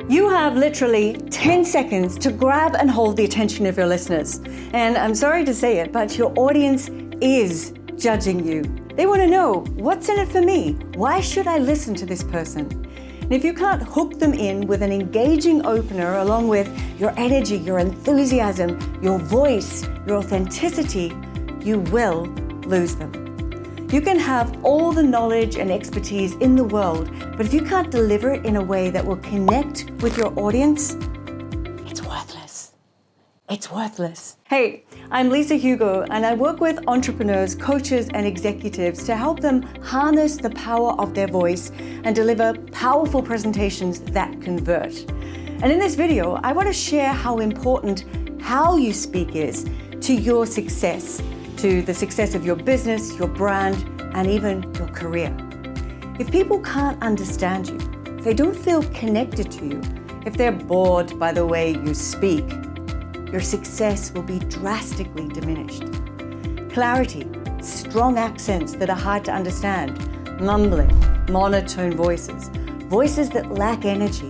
You have literally 10 seconds to grab and hold the attention of your listeners. And I'm sorry to say it, but your audience is judging you. They want to know, what's in it for me? Why should I listen to this person? And if you can't hook them in with an engaging opener along with your energy, your enthusiasm, your voice, your authenticity, you will lose them. You can have all the knowledge and expertise in the world, but if you can't deliver it in a way that will connect with your audience, it's worthless. It's worthless. Hey, I'm Lisa Hugo, and I work with entrepreneurs, coaches, and executives to help them harness the power of their voice and deliver powerful presentations that convert. And in this video, I want to share how important how you speak is to your success, to the success of your business, your brand, and even your career. If people can't understand you, if they don't feel connected to you, if they're bored by the way you speak, your success will be drastically diminished. Clarity, strong accents that are hard to understand, mumbling, monotone voices, voices that lack energy,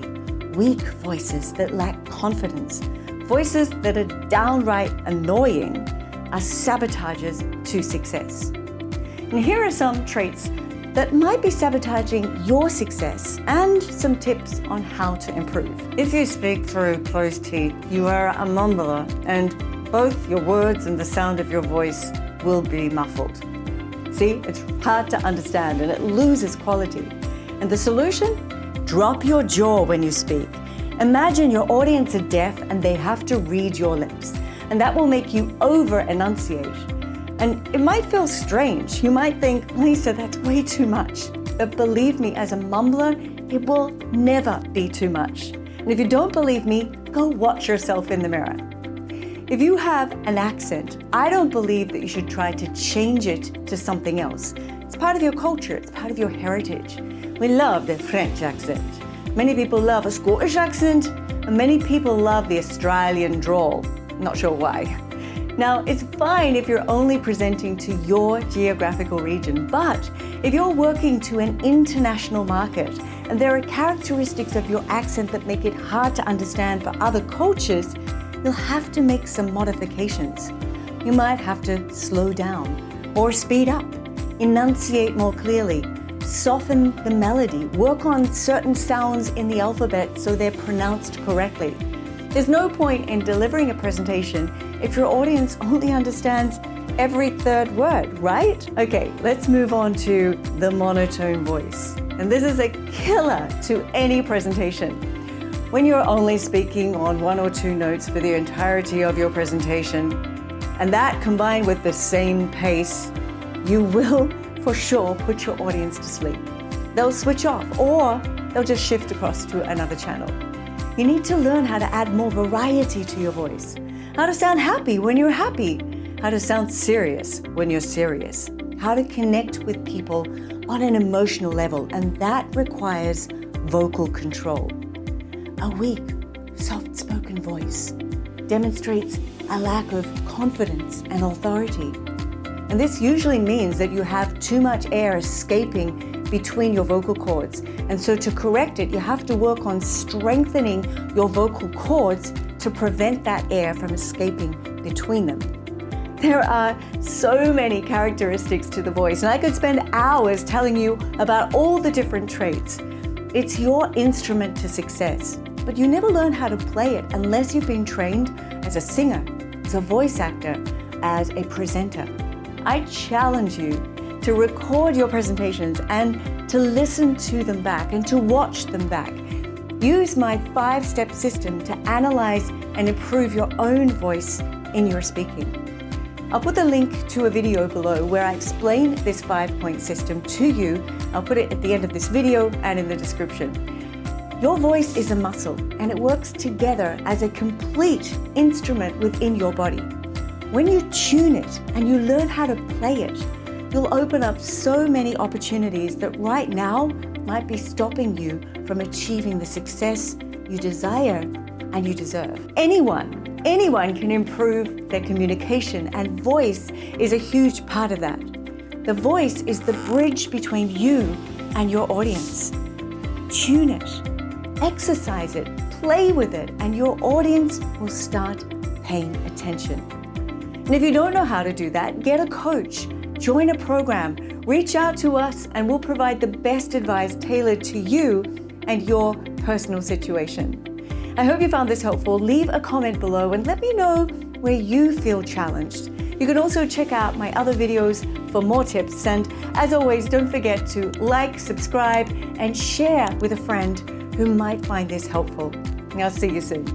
weak voices that lack confidence, voices that are downright annoying are sabotagers to success. And here are some traits that might be sabotaging your success and some tips on how to improve. If you speak through closed teeth, you are a mumbler, and both your words and the sound of your voice will be muffled. See, it's hard to understand and it loses quality. And the solution? Drop your jaw when you speak. Imagine your audience are deaf and they have to read your lips. And that will make you over-enunciate. And it might feel strange. You might think, Lisa, that's way too much. But believe me, as a mumbler, it will never be too much. And if you don't believe me, go watch yourself in the mirror. If you have an accent, I don't believe that you should try to change it to something else. It's part of your culture, it's part of your heritage. We love the French accent. Many people love a Scottish accent, and many people love the Australian drawl. Not sure why. Now, it's fine if you're only presenting to your geographical region, but if you're working to an international market and there are characteristics of your accent that make it hard to understand for other cultures, you'll have to make some modifications. You might have to slow down or speed up, enunciate more clearly, soften the melody, work on certain sounds in the alphabet so they're pronounced correctly. There's no point in delivering a presentation if your audience only understands every third word, right? Okay, let's move on to the monotone voice. And this is a killer to any presentation. When you're only speaking on one or two notes for the entirety of your presentation, and that combined with the same pace, you will for sure put your audience to sleep. They'll switch off or they'll just shift across to another channel. You need to learn how to add more variety to your voice, how to sound happy when you're happy, how to sound serious when you're serious, how to connect with people on an emotional level, and that requires vocal control. A weak, soft-spoken voice demonstrates a lack of confidence and authority. And this usually means that you have too much air escaping between your vocal cords. And so to correct it, you have to work on strengthening your vocal cords to prevent that air from escaping between them. There are so many characteristics to the voice, and I could spend hours telling you about all the different traits. It's your instrument to success, but you never learn how to play it unless you've been trained as a singer, as a voice actor, as a presenter. I challenge you to record your presentations and to listen to them back and to watch them back. Use my 5-step system to analyze and improve your own voice in your speaking. I'll put the link to a video below where I explain this 5-point system to you. I'll put it at the end of this video and in the description. Your voice is a muscle and it works together as a complete instrument within your body. When you tune it and you learn how to play it, you'll open up so many opportunities that right now might be stopping you from achieving the success you desire and you deserve. Anyone can improve their communication, and voice is a huge part of that. The voice is the bridge between you and your audience. Tune it. exercise it, play with it, and your audience will start paying attention. And if you don't know how to do that, get a coach, join a program, reach out to us, and we'll provide the best advice tailored to you and your personal situation. I hope you found this helpful. Leave a comment below and let me know where you feel challenged. You can also check out my other videos for more tips. And as always, don't forget to like, subscribe, and share with a friend who might find this helpful. I'll see you soon.